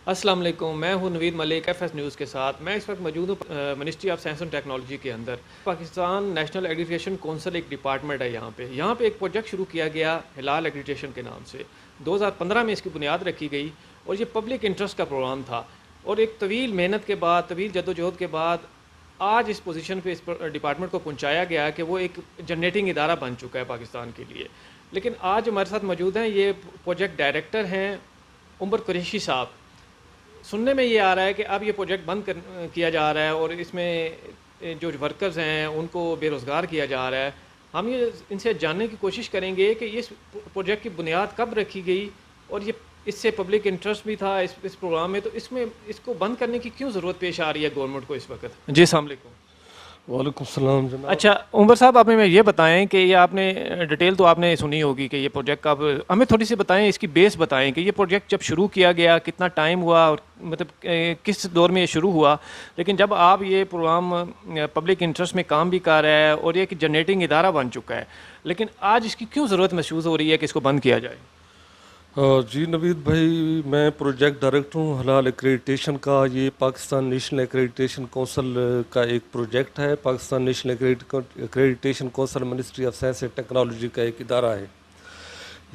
السلام علیکم، میں ہوں نوید ملک ایف ایس نیوز کے ساتھ. میں اس وقت موجود ہوں ministry of science and technology کے اندر. پاکستان نیشنل ایگریگیشن کونسل ایک ڈپارٹمنٹ ہے یہاں پہ ایک پروجیکٹ شروع کیا گیا ہلال ایگریگیشن کے نام سے. 2015 میں اس کی بنیاد رکھی گئی اور یہ پبلک انٹرسٹ کا پروگرام تھا. اور ایک طویل محنت کے بعد، طویل جد و جہد کے بعد آج اس پوزیشن پہ اس ڈپارٹمنٹ کو پہنچایا گیا کہ وہ ایک جنریٹنگ ادارہ بن چکا ہے پاکستان کے لیے. لیکن آج ہمارے ساتھ موجود ہیں یہ پروجیکٹ ڈائریکٹر ہیں عمر قریشی صاحب. سننے میں یہ آ رہا ہے کہ اب یہ پروجیکٹ بند کیا جا رہا ہے اور اس میں جو ورکرز ہیں ان کو بے روزگار کیا جا رہا ہے. ہم یہ ان سے جاننے کی کوشش کریں گے کہ اس پروجیکٹ کی بنیاد کب رکھی گئی اور یہ اس سے پبلک انٹرسٹ بھی تھا اس پروگرام میں، تو اس میں اس کو بند کرنے کی کیوں ضرورت پیش آ رہی ہے گورنمنٹ کو اس وقت. جی السلام علیکم. وعلیکم السلام جناب. اچھا عمر صاحب، آپ ہمیں یہ بتائیں کہ یہ آپ نے ڈیٹیل تو آپ نے سنی ہوگی کہ یہ پروجیکٹ کب، ہمیں تھوڑی سی بتائیں، اس کی بیس بتائیں کہ یہ پروجیکٹ جب شروع کیا گیا کتنا ٹائم ہوا اور مطلب کس دور میں یہ شروع ہوا. لیکن جب آپ یہ پروگرام پبلک انٹرسٹ میں کام بھی کر رہا ہے اور یہ ایک جنریٹنگ ادارہ بن چکا ہے، لیکن آج اس کی کیوں ضرورت محسوس ہو رہی ہے کہ اس کو بند کیا جائے؟ جی نوید بھائی، میں پروجیکٹ ڈائریکٹر ہوں ہلال ایکریڈیٹیشن کا. یہ پاکستان نیشنل ایکریڈیٹیشن کونسل کا ایک پروجیکٹ ہے. Pakistan national accreditation council ministry of science and technology کا ایک ادارہ ہے.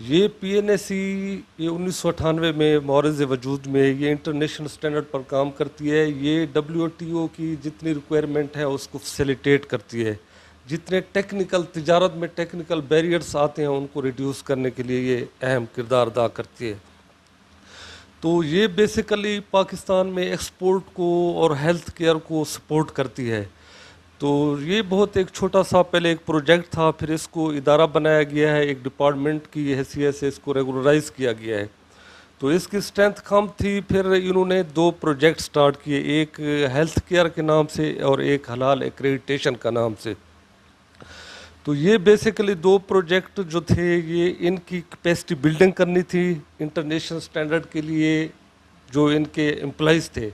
یہ PNAC یہ 1998 میں مورز وجود میں یہ انٹرنیشنل سٹینڈرڈ پر کام کرتی ہے. یہ WTO کی جتنی ریکوائرمنٹ ہے اس کو فیسیلیٹیٹ کرتی ہے. جتنے ٹیکنیکل تجارت میں ٹیکنیکل بیریئرز آتے ہیں ان کو ریڈیوس کرنے کے لیے یہ اہم کردار ادا کرتی ہے. تو یہ بیسیکلی پاکستان میں ایکسپورٹ کو اور ہیلتھ کیئر کو سپورٹ کرتی ہے. تو یہ بہت ایک چھوٹا سا پہلے ایک پروجیکٹ تھا، پھر اس کو ادارہ بنایا گیا ہے، ایک ڈپارٹمنٹ کی حیثیت سے اس کو ریگولرائز کیا گیا ہے. تو اس کی اسٹرینتھ کم تھی، پھر انہوں نے 2 پروجیکٹ سٹارٹ کیے، ایک ہیلتھ کیئر کے نام سے اور ایک حلال ایکریڈیٹیشن کا نام سے. تو یہ بیسیکلی 2 پروجیکٹ جو تھے یہ ان کی کیپیسٹی بلڈنگ کرنی تھی انٹرنیشنل سٹینڈرڈ کے لیے جو ان کے امپلائیز تھے.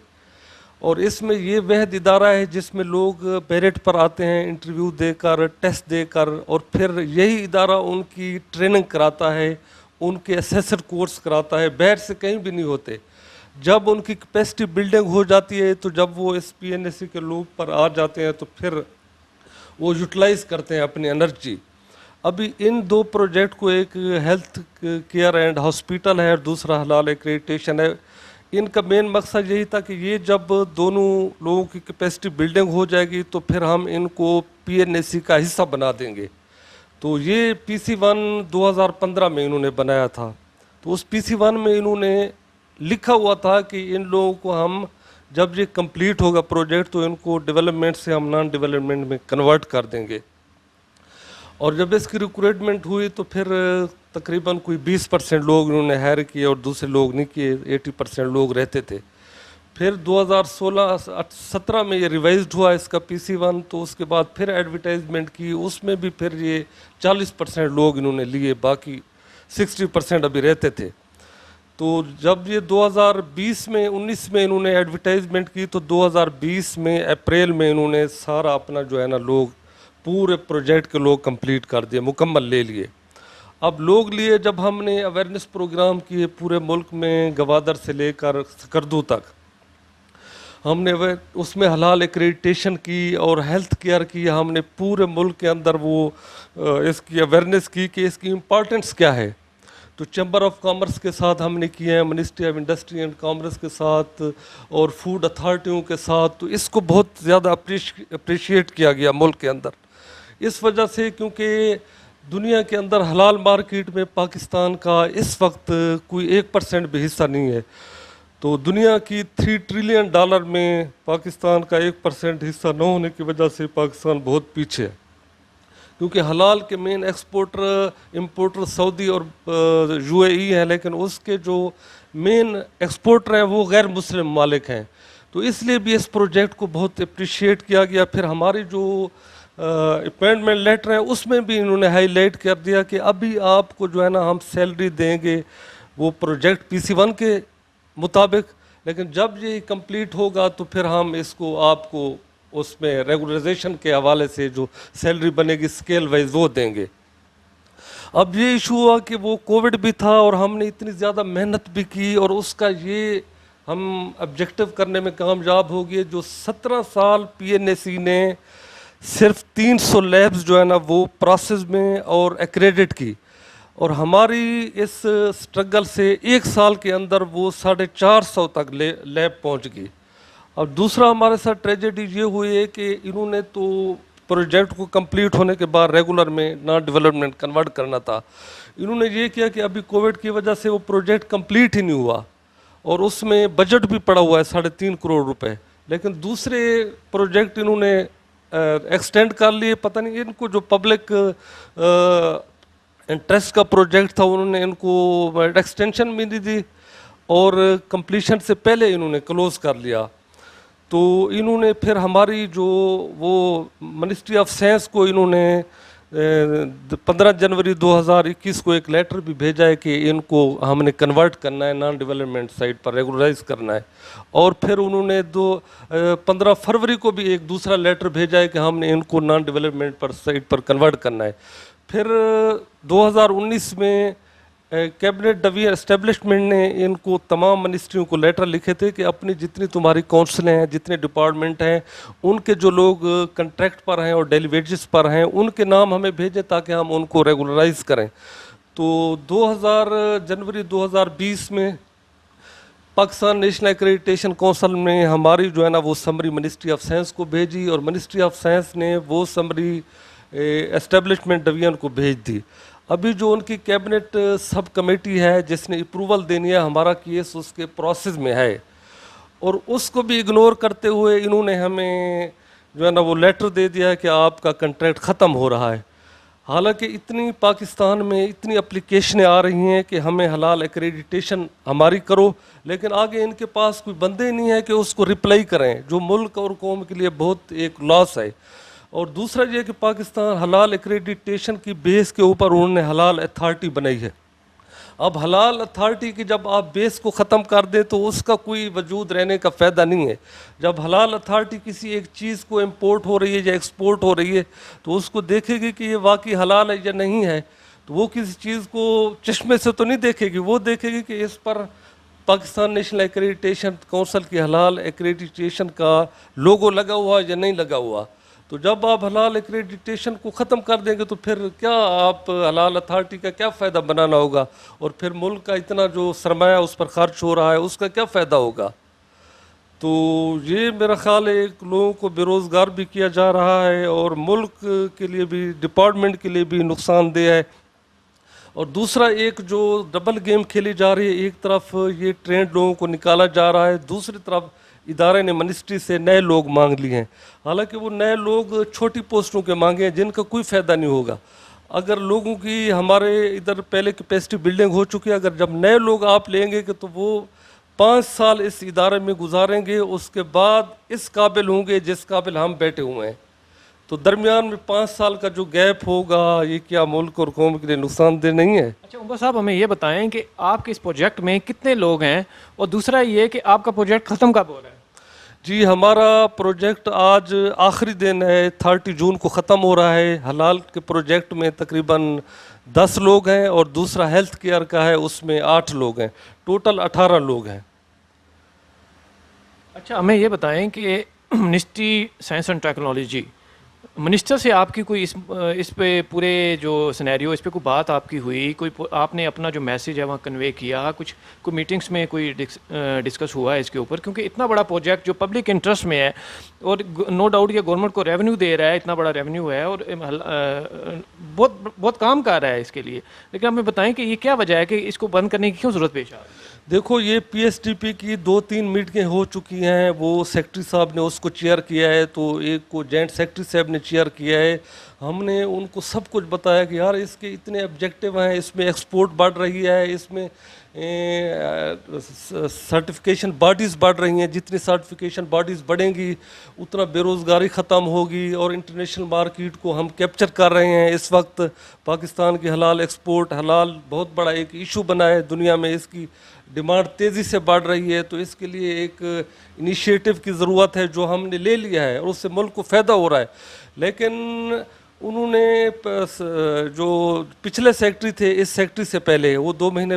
اور اس میں یہ وحد ادارہ ہے جس میں لوگ میرٹ پر آتے ہیں انٹرویو دے کر، ٹیسٹ دے کر، اور پھر یہی ادارہ ان کی ٹریننگ کراتا ہے، ان کے اسیسر کورس کراتا ہے، باہر سے کہیں بھی نہیں ہوتے. جب ان کی کیپیسٹی بلڈنگ ہو جاتی ہے تو جب وہ اس PNAC کے لوگ پر آ جاتے ہیں تو پھر وہ یوٹیلائز کرتے ہیں اپنی انرجی. ابھی ان 2 پروجیکٹ کو، ایک ہیلتھ کیئر اینڈ ہاسپیٹل ہے اور دوسرا حلال ایکریڈیٹیشن ہے. ان کا مین مقصد یہی تھا کہ یہ جب دونوں لوگوں کی کیپیسٹی بلڈنگ ہو جائے گی تو پھر ہم ان کو PNAC کا حصہ بنا دیں گے. تو یہ PC1 2015 میں انہوں نے بنایا تھا. تو اس PC1 میں انہوں نے لکھا ہوا تھا کہ ان لوگوں کو ہم جب یہ کمپلیٹ ہوگا پروجیکٹ تو ان کو ڈیولپمنٹ سے ہم نان ڈیولپمنٹ میں کنورٹ کر دیں گے. اور جب اس کی ریکروٹمنٹ ہوئی تو پھر تقریباً کوئی 20% لوگ انہوں نے ہائر کیے اور دوسرے لوگ نہیں کیے، 80% لوگ رہتے تھے. پھر 2016-17 میں یہ ریوائزڈ ہوا اس کا PC1. تو اس کے بعد پھر ایڈورٹائزمنٹ کی، اس میں بھی پھر یہ 40% لوگ انہوں نے لیے، باقی 60% ابھی رہتے تھے. تو جب یہ 2019 میں انہوں نے ایڈورٹائزمنٹ کی تو 2020 میں اپریل میں انہوں نے سارا اپنا جو ہے نا لوگ پورے پروجیکٹ کے لوگ کمپلیٹ کر دیے، مکمل لے لیے. اب لوگ لیے جب ہم نے اویئرنیس پروگرام کیے پورے ملک میں، گوادر سے لے کر سکردو تک، ہم نے اس میں حلال ایکریڈیٹیشن کی اور ہیلتھ کیئر کی. ہم نے پورے ملک کے اندر وہ اس کی اویئرنیس کی کہ اس کی امپورٹنس کیا ہے. تو چیمبر آف کامرس کے ساتھ ہم نے کیے ہیں، ministry of industry and commerce کے ساتھ اور فوڈ اتھارٹیوں کے ساتھ. تو اس کو بہت زیادہ اپریشیٹ کیا گیا ملک کے اندر، اس وجہ سے کیونکہ دنیا کے اندر حلال مارکیٹ میں پاکستان کا اس وقت کوئی 1% بھی حصہ نہیں ہے. تو دنیا کی $3 ٹریلین میں پاکستان کا 1% حصہ نہ ہونے کی وجہ سے پاکستان بہت پیچھے ہے. کیونکہ حلال کے مین ایکسپورٹر امپورٹر سعودی اور UAE ہیں، لیکن اس کے جو مین ایکسپورٹر ہیں وہ غیر مسلم ممالک ہیں. تو اس لیے بھی اس پروجیکٹ کو بہت اپریشیٹ کیا گیا. پھر ہماری جو اپوائنٹمنٹ لیٹر ہیں اس میں بھی انہوں نے ہائی لائٹ کر دیا کہ ابھی آپ کو جو ہے نا ہم سیلری دیں گے وہ پروجیکٹ PC1 کے مطابق، لیکن جب یہ کمپلیٹ ہوگا تو پھر ہم اس کو آپ کو اس میں ریگولرائزیشن کے حوالے سے جو سیلری بنے گی اسکیل وائز وہ دیں گے. اب یہ ایشو ہوا کہ وہ کووڈ بھی تھا اور ہم نے اتنی زیادہ محنت بھی کی اور اس کا یہ ہم آبجیکٹو کرنے میں کامیاب ہو گئے. جو 17 سال PNAC نے صرف 300 لیبز جو ہے نا وہ پروسیس میں اور ایکریڈٹ کی, اور ہماری اس سٹرگل سے 1 سال کے اندر وہ 450 تک لیب پہنچ گئی. اب دوسرا ہمارے ساتھ ٹریجڈی یہ ہوئی ہے کہ انہوں نے تو پروجیکٹ کو کمپلیٹ ہونے کے بعد ریگولر میں نان ڈیولپمنٹ کنورٹ کرنا تھا. انہوں نے یہ کیا کہ ابھی کووڈ کی وجہ سے وہ پروجیکٹ کمپلیٹ ہی نہیں ہوا, اور اس میں بجٹ بھی پڑا ہوا ہے 3.5 کروڑ روپے. لیکن دوسرے پروجیکٹ انہوں نے ایکسٹینڈ کر لیے. پتہ نہیں ان کو جو پبلک انٹرسٹ کا پروجیکٹ تھا انہوں نے ان کو ایکسٹینشن بھی نہیں دی, اور کمپلیشن سے پہلے انہوں نے کلوز کر لیا. تو انہوں نے پھر ہماری جو وہ منسٹری آف سائنس کو انہوں نے 15 جنوری 2021 کو ایک لیٹر بھی بھیجا ہے کہ ان کو ہم نے کنورٹ کرنا ہے نان ڈیولپمنٹ سائٹ پر, ریگولرائز کرنا ہے. اور پھر انہوں نے 15 فروری کو بھی ایک دوسرا لیٹر بھیجا ہے کہ ہم نے ان کو نان ڈیولپمنٹ پر سائٹ پر کنورٹ کرنا ہے. پھر 2019 میں کیبنٹ ڈویژن اسٹیبلشمنٹ نے ان کو تمام منسٹریوں کو لیٹر لکھے تھے کہ اپنی جتنی تمہاری کونسلیں ہیں, جتنے ڈپارٹمنٹ ہیں, ان کے جو لوگ کنٹریکٹ پر ہیں اور ڈیلی ویجز پر ہیں ان کے نام ہمیں بھیجیں تاکہ ہم ان کو ریگولرائز کریں. تو جنوری 2020 میں پاکستان نیشنل ایکریڈیٹیشن کونسل نے ہماری جو ہے نا وہ سمری منسٹری آف سائنس کو بھیجی, اور منسٹری آف سائنس نے وہ سمری اسٹیبلشمنٹ ڈویژن کو بھیج دی. ابھی جو ان کی کیبنٹ سب کمیٹی ہے جس نے اپروول دینی ہے, ہمارا کیس اس کے پروسیس میں ہے, اور اس کو بھی اگنور کرتے ہوئے انہوں نے ہمیں جو ہے نا وہ لیٹر دے دیا ہے کہ آپ کا کنٹریکٹ ختم ہو رہا ہے. حالانکہ اتنی پاکستان میں اتنی اپلیکیشنیں آ رہی ہیں کہ ہمیں حلال ایکریڈیٹیشن ہماری کرو, لیکن آگے ان کے پاس کوئی بندے نہیں ہے کہ اس کو رپلائی کریں, جو ملک اور قوم کے لیے بہت ایک لاس ہے. اور دوسرا یہ کہ پاکستان حلال ایکریڈیٹیشن کی بیس کے اوپر انہوں نے حلال اتھارٹی بنائی ہے. اب حلال اتھارٹی کی جب آپ بیس کو ختم کر دیں تو اس کا کوئی وجود رہنے کا فائدہ نہیں ہے. جب حلال اتھارٹی کسی ایک چیز کو امپورٹ ہو رہی ہے یا ایکسپورٹ ہو رہی ہے تو اس کو دیکھے گی کہ یہ واقعی حلال ہے یا نہیں ہے. تو وہ کسی چیز کو چشمے سے تو نہیں دیکھے گی, وہ دیکھے گی کہ اس پر پاکستان نیشنل ایکریڈیٹیشن کونسل کی حلال ایکریڈیٹیشن کا لوگو لگا ہوا یا نہیں لگا ہوا. تو جب آپ حلال ایکریڈیٹیشن کو ختم کر دیں گے تو پھر کیا آپ حلال اتھارٹی کا کیا فائدہ بنانا ہوگا, اور پھر ملک کا اتنا جو سرمایہ اس پر خرچ ہو رہا ہے اس کا کیا فائدہ ہوگا. تو یہ میرا خیال ہے ایک لوگوں کو بے روزگار بھی کیا جا رہا ہے, اور ملک کے لیے بھی, ڈپارٹمنٹ کے لیے بھی نقصان دہ ہے. اور دوسرا ایک جو ڈبل گیم کھیلی جا رہی ہے, ایک طرف یہ ٹرینڈ لوگوں کو نکالا جا رہا ہے, دوسری طرف ادارے نے منسٹری سے نئے لوگ مانگ لیے ہیں. حالانکہ وہ نئے لوگ چھوٹی پوسٹوں کے مانگے ہیں جن کا کوئی فائدہ نہیں ہوگا. اگر لوگوں کی ہمارے ادھر پہلے کیپیسٹی بلڈنگ ہو چکی ہے, اگر جب نئے لوگ آپ لیں گے کہ تو وہ 5 سال اس ادارے میں گزاریں گے, اس کے بعد اس قابل ہوں گے جس قابل ہم بیٹھے ہوئے ہیں. تو درمیان میں 5 سال کا جو گیپ ہوگا یہ کیا ملک اور قوم کے لیے نقصان دہ نہیں ہے؟ اچھا عمر صاحب, ہمیں یہ بتائیں کہ آپ کے اس پروجیکٹ میں کتنے لوگ ہیں, اور دوسرا یہ کہ آپ کا پروجیکٹ ختم کب ہو رہا ہے؟ جی, ہمارا پروجیکٹ آج آخری دن ہے, 30 جون کو ختم ہو رہا ہے. حلال کے پروجیکٹ میں تقریباً 10 لوگ ہیں, اور دوسرا ہیلتھ کیئر کا ہے اس میں 8 لوگ ہیں, ٹوٹل 18 لوگ ہیں. اچھا, ہمیں یہ بتائیں کہ ministry science and technology, minister سے آپ کی کوئی اس پہ پورے جو سینیریو اس پہ کوئی بات آپ کی ہوئی, کوئی آپ نے اپنا جو میسیج ہے وہاں کنوے کیا, کوئی میٹنگس میں کوئی ڈسکس ہوا ہے اس کے اوپر؟ کیونکہ اتنا بڑا پروجیکٹ جو پبلک انٹرسٹ میں ہے, اور نو ڈاؤٹ یہ گورنمنٹ کو ریونیو دے رہا ہے, اتنا بڑا ریونیو ہے, اور بہت کام کر رہا ہے اس کے لیے, لیکن ہمیں بتائیں کہ یہ کیا وجہ ہے کہ اس کو بند کرنے کی کیوں ضرورت پیش آ رہی ہے؟ دیکھو, یہ PSDP کی 2-3 میٹنگیں ہو چکی ہیں, وہ سیکرٹری صاحب نے اس کو چیئر کیا ہے, تو ایک کو جوائنٹ سیکرٹری صاحب نے چیئر کیا ہے. ہم نے ان کو سب کچھ بتایا کہ یار اس کے اتنے آبجیکٹیو ہیں, اس میں ایکسپورٹ بڑھ رہی ہے, اس میں سرٹیفکیشن باڈیز بڑھ رہی ہیں, جتنی سرٹیفکیشن باڈیز بڑھیں گی اتنا بے روزگاری ختم ہوگی, اور انٹرنیشنل مارکیٹ کو ہم کیپچر کر رہے ہیں. اس وقت پاکستان کی حلال ایکسپورٹ, حلال بہت بڑا ایک ایشو بنا ہے دنیا میں, اس کی ڈیمانڈ تیزی سے بڑھ رہی ہے. تو اس کے لیے ایک انیشیٹو کی ضرورت ہے جو ہم نے لے لیا ہے, اور اس سے ملک کو فائدہ ہو رہا ہے. لیکن انہوں نے جو پچھلے سیکرٹری تھے اس سیکرٹری سے پہلے, وہ 2 مہینے